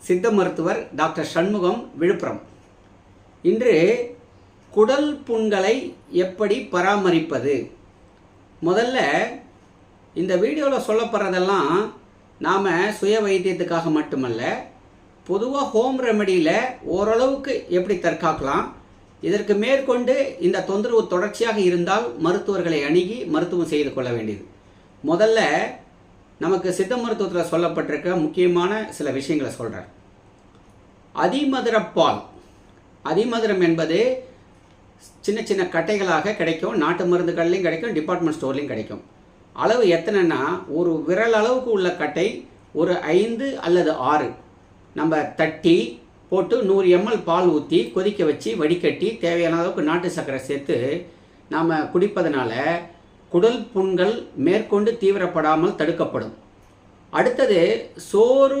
சித்த மருத்துவர் டாக்டர் சண்முகம், விழுப்புரம். இன்று குடல் புண்களை எப்படி பராமரிப்பது? முதல்ல இந்த வீடியோவில் சொல்லப்படுறதெல்லாம் நாம் சுய வைத்தியத்துக்காக மட்டுமல்ல, பொதுவாக ஹோம் ரெமெடியில் ஓரளவுக்கு எப்படி தற்காக்கலாம், இதற்கு மேற்கொண்டு இந்த தொந்தரவு தொடர்ச்சியாக இருந்தால் மருத்துவர்களை அணுகி மருத்துவம் செய்து கொள்ள வேண்டியது. முதல்ல நமக்கு சித்த மருத்துவத்தில் சொல்லப்பட்டிருக்க முக்கியமான சில விஷயங்களை சொல்கிறார். அதிமதுரப்பால். அதிமதுரம் என்பது சின்ன சின்ன கட்டைகளாக கிடைக்கும். நாட்டு மருந்துகள்லையும் கிடைக்கும், டிபார்ட்மெண்ட் ஸ்டோர்லையும் கிடைக்கும். அளவு எத்தனைன்னா, ஒரு விரல் அளவுக்கு உள்ள கட்டை ஒரு 5 அல்லது 6 நம்ம தட்டி போட்டு 100 ml பால் ஊற்றி கொதிக்க வச்சு வடிகட்டி தேவையான அளவுக்கு நாட்டு சர்க்கரை சேர்த்து நாம் குடிப்பதனால குடல் புண்கள் மேற்கொண்டு தீவிரப்படாமல் தடுக்கப்படும். அடுத்தது, சோறு